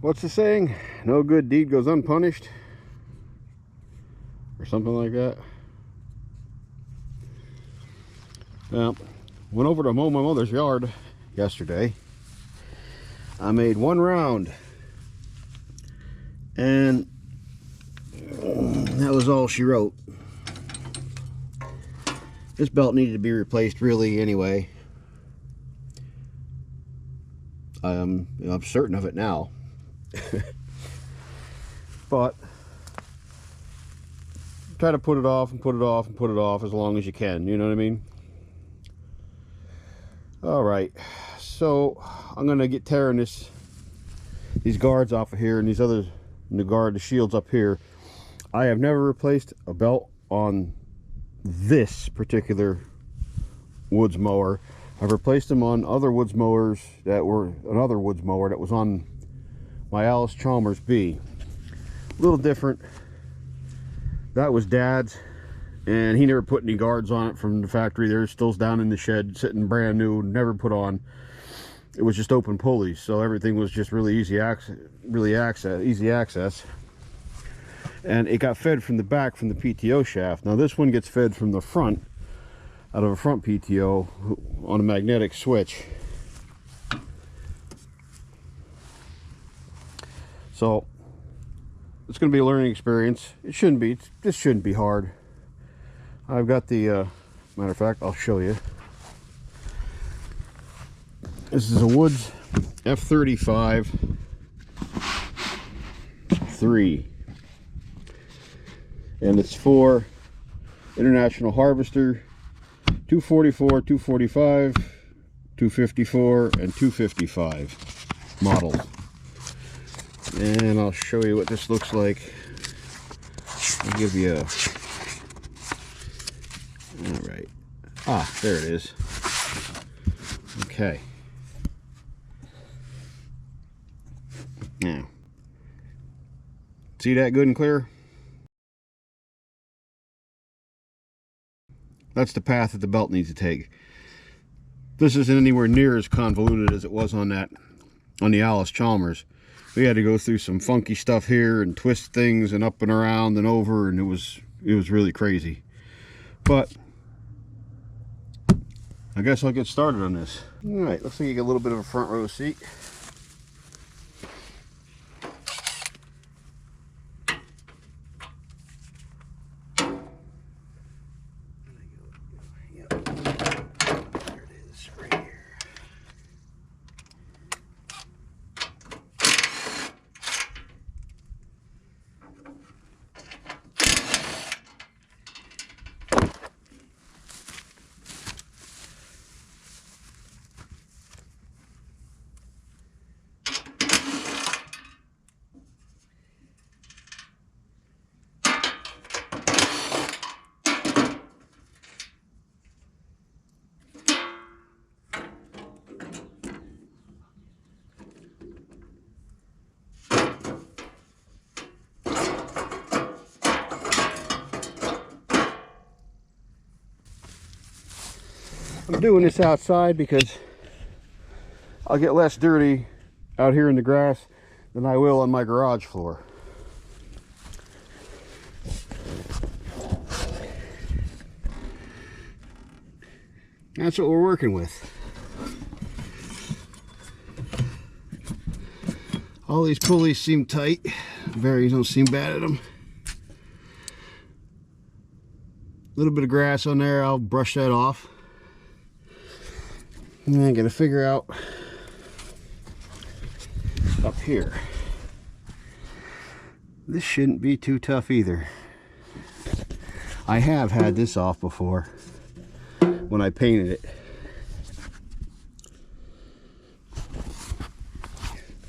What's the saying? No good deed goes unpunished, or something like that. Well, went over to mow my mother's yard yesterday. I made one round, and that was all she wrote. This belt needed to be replaced really anyway. I'm certain of it now. But try to put it off and put it off and put it off as long as you can, you know what I mean? All right, so I'm gonna get tearing these guards off of here, and the shields up here. I have never replaced a belt on this particular woods mower. I've replaced them on other woods mowers that were another woods mower that was on my Alice Chalmers B. A little different. That was Dad's, and he never put any guards on it from the factory. They're still down in the shed, sitting brand new, never put on. It was just open pulleys, so everything was just really easy access. And it got fed from the back from the PTO shaft. Now this one gets fed from the front, out of a front PTO on a magnetic switch. So it's going to be a learning experience. It shouldn't be. This shouldn't be hard. I've got the matter of fact, I'll show you. This is a Woods F35-3, and it's for International Harvester 244, 245, 254, and 255 models. And I'll show you what this looks like. I'll give you a... Alright. Ah, there it is. Okay. Now, see that good and clear? That's the path that the belt needs to take. This isn't anywhere near as convoluted as it was on the Alice Chalmers. We had to go through some funky stuff here and twist things and up and around and over, and it was really crazy. But I guess I'll get started on this. All right, looks like you get a little bit of a front row seat. I'm doing this outside because I'll get less dirty out here in the grass than I will on my garage floor. That's what we're working with. All these pulleys seem tight. Bearings don't seem bad at them. A little bit of grass on there, I'll brush that off. And then I'm gonna figure out up here. This shouldn't be too tough either. I have had this off before when I painted it.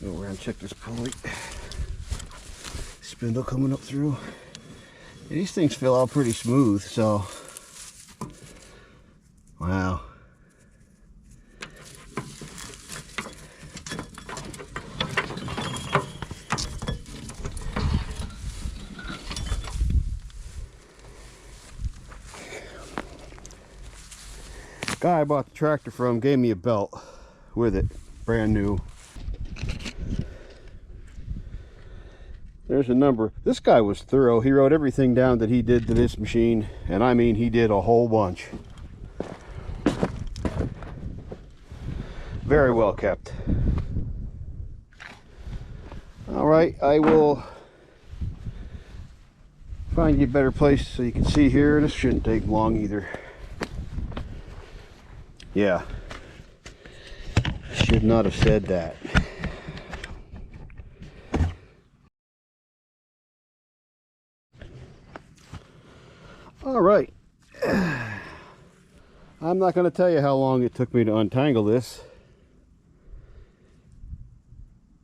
Go around, check this pulley. Spindle coming up through. Yeah, these things feel all pretty smooth, so wow. Guy I bought the tractor from gave me a belt with it, brand new. There's a number. This guy was thorough. He wrote everything down that he did to this machine, and I mean he did a whole bunch. Very well kept. All right, I will find you a better place so you can see here. This shouldn't take long either. Yeah, should not have said that. All right, I'm not going to tell you how long it took me to untangle this,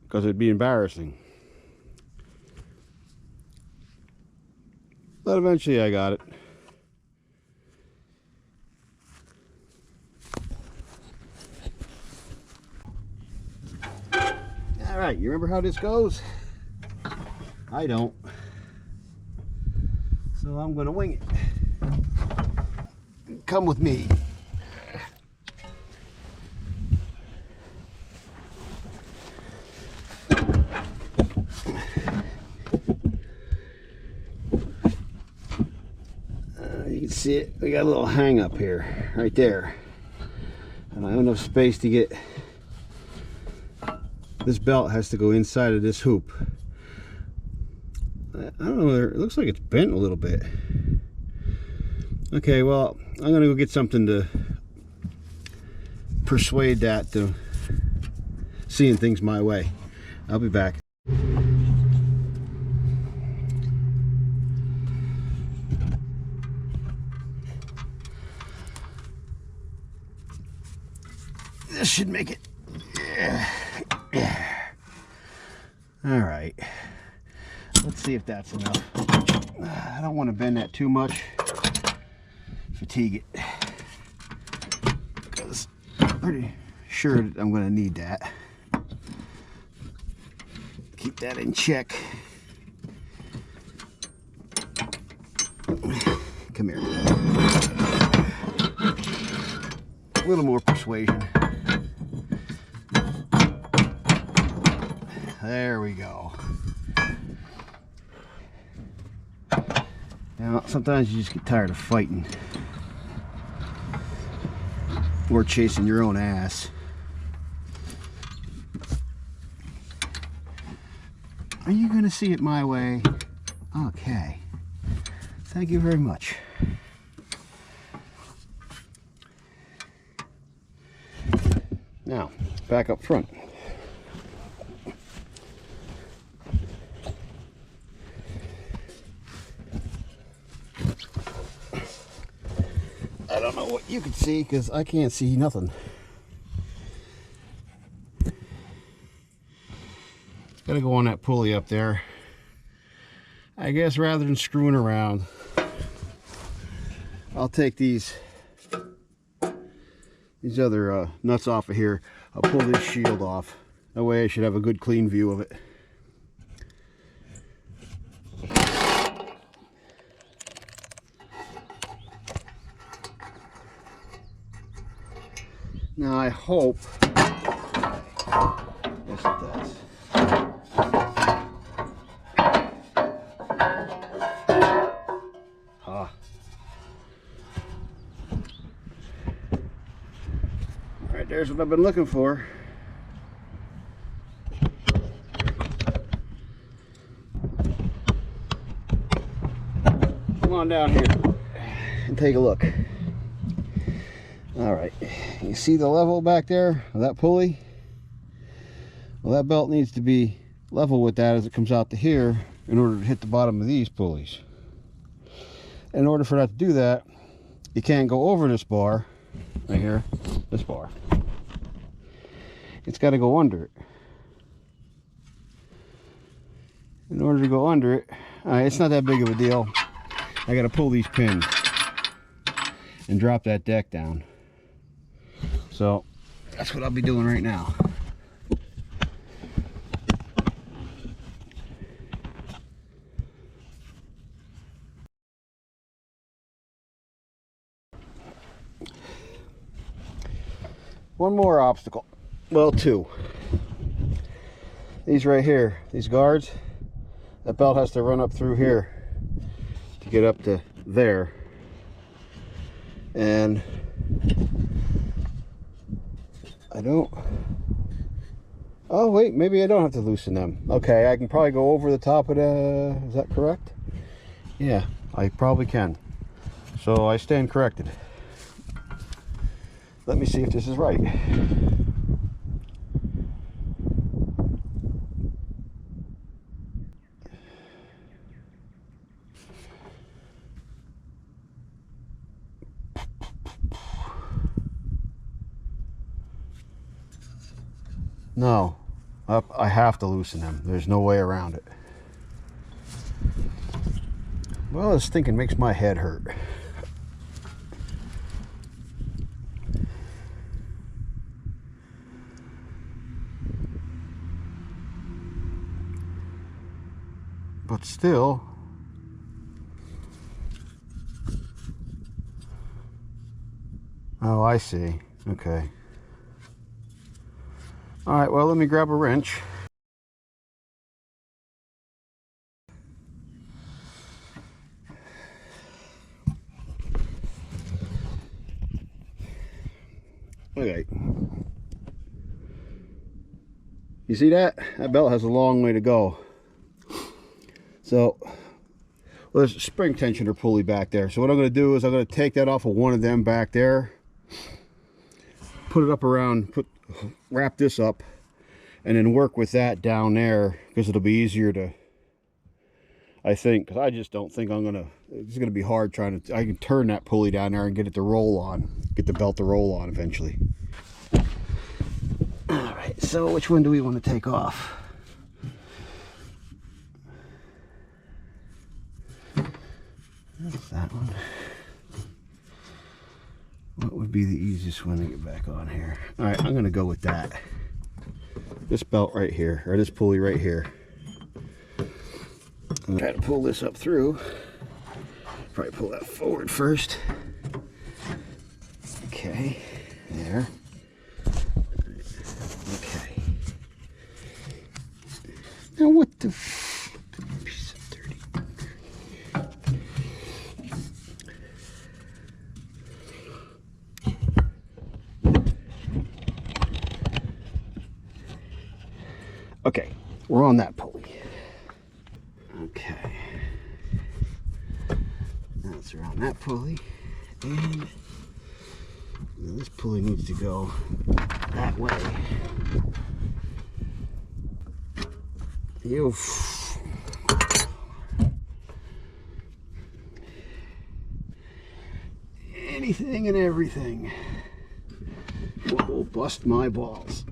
because it'd be embarrassing. But eventually I got it. All right, you remember how this goes? I don't. So I'm going to wing it. Come with me. You can see it. We got a little hang up here, right there. And I have enough space to get. This belt has to go inside of this hoop. I don't know, it looks like it's bent a little bit. Okay, well, I'm gonna go get something to persuade that to seeing things my way. I'll be back. This should make it. All right, let's see if that's enough. I don't want to bend that too much, fatigue it, because I'm pretty sure I'm going to need that. Keep that in check. Come here. A little more persuasion. There we go. Now, sometimes you just get tired of fighting or chasing your own ass. Are you going to see it my way? Okay. Thank you very much. Now, back up front. I don't know what you can see because I can't see nothing. Gotta go on that pulley up there. I guess rather than screwing around, I'll take these other nuts off of here. I'll pull this shield off. That way I should have a good clean view of it. Now I hope, yes it does. Ah. All right, there's what I've been looking for. Come on down here and take a look. All right, you see the level back there of that pulley? Well, that belt needs to be level with that as it comes out to here in order to hit the bottom of these pulleys. In order for that to do that, you can't go over this bar right here, this bar. It's got to go under it. In order to go under it, it's not that big of a deal. I got to pull these pins and drop that deck down. So that's what I'll be doing right now. One more obstacle. Well, two. These right here, these guards, That belt has to run up through here to get up to there. And I don't... Oh wait, maybe I don't have to loosen them. Okay, I can probably go over the top of the... Is that correct? Yeah, I probably can. So I stand corrected. Let me see if this is right. No, I have to loosen them. There's no way around it. Well, this thinking makes my head hurt. But still, oh, I see. Okay. All right, well, let me grab a wrench. Okay. You see that? That belt has a long way to go. So, well, there's a spring tensioner pulley back there. So what I'm going to do is I'm going to take that off of one of them back there, put it up around, wrap this up, and then work with that down there, because it'll be easier to, I think, because I just don't think I'm going to, it's going to be hard trying to, I can turn that pulley down there and get it to roll on, get the belt to roll on eventually. All right, so which one do we want to take off? That's that one. What would be the easiest one to get back on here? All right, I'm going to go with that. This belt right here, or this pulley right here. I'm going to try to pull this up through. Probably pull that forward first. Okay, there. Okay. Now what the piece of dirty. Okay, we're on that pulley. Okay. Now it's around that pulley, and this pulley needs to go that way. Ew. Anything and everything will bust my balls.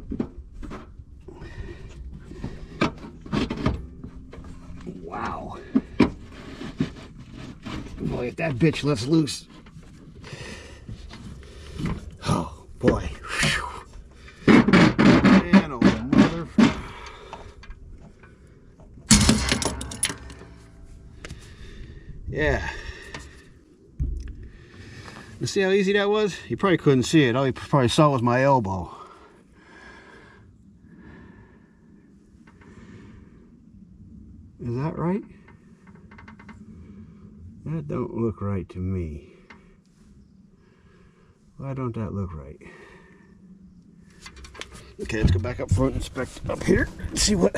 Wow. Boy, if that bitch lets loose. Oh, boy. Man, oh, mother. Yeah. You see how easy that was? You probably couldn't see it. All you probably saw was my elbow. Is that right? That don't look right to me. Why don't that look right? Okay, let's go back up front and inspect up here and see what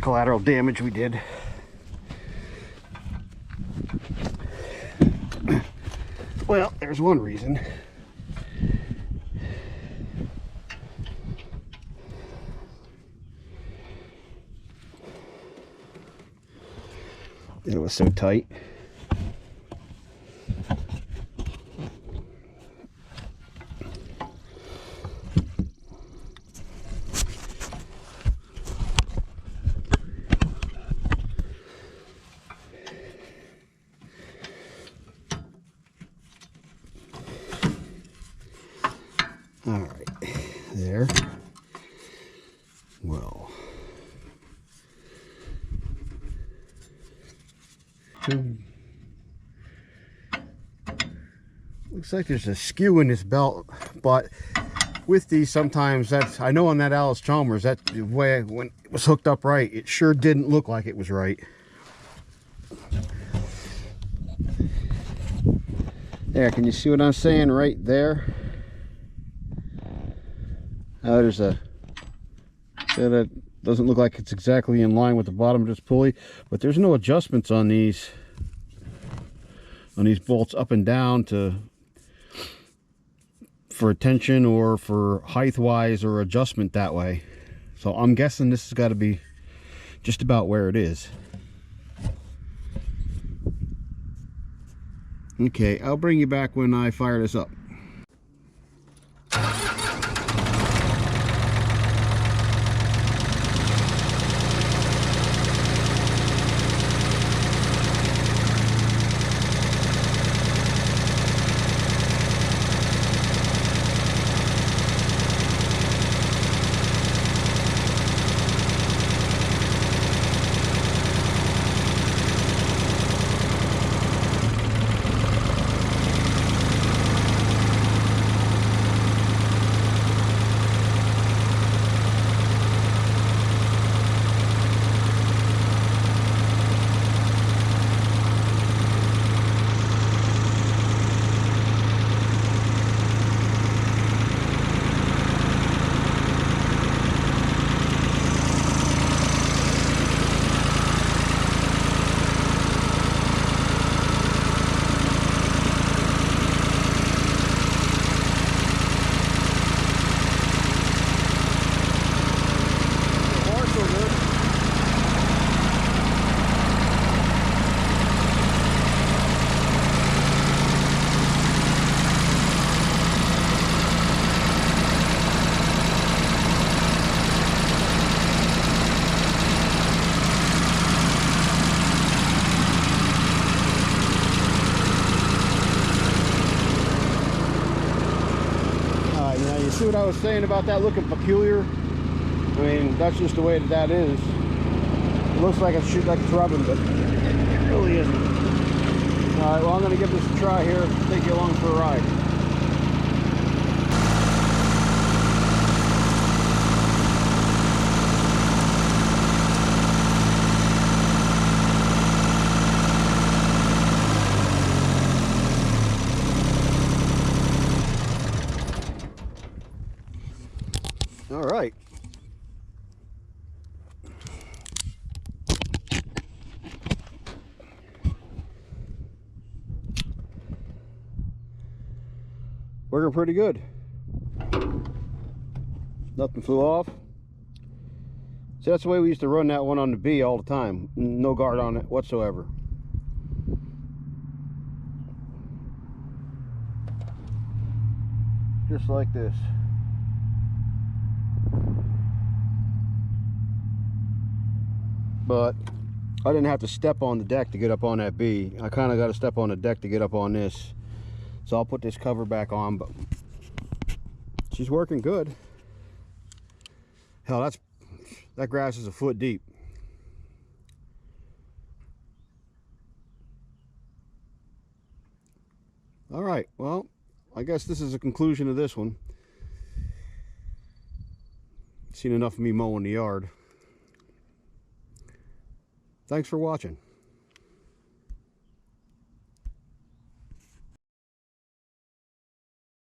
collateral damage we did. Well, there's one reason. It was so tight. All right, there. Well, looks like there's a skew in this belt, but with these, sometimes that's, I know on that Alice Chalmers, that the way when it was hooked up right, it sure didn't look like it was right. There, can you see what I'm saying right there? There's a, that doesn't look like it's exactly in line with the bottom of this pulley, but there's no adjustments on these bolts up and down for tension or for height wise or adjustment that way. So I'm guessing this has got to be just about where it is. Okay, I'll bring you back when I fire this up. See what I was saying about that looking peculiar? I mean, that's just the way that is. It looks like it's rubbing, but it really isn't. Alright, well, I'm going to give this a try here, take you along for a ride. All right. Working pretty good. Nothing flew off. See, that's the way we used to run that one on the B all the time. No guard on it whatsoever. Just like this. But I didn't have to step on the deck to get up on that B. I kind of got to step on the deck to get up on this. So I'll put this cover back on, but she's working good. Hell, that grass is a foot deep. All right, well, I guess this is a conclusion of this one. Seen enough of me mowing the yard. Thanks for watching.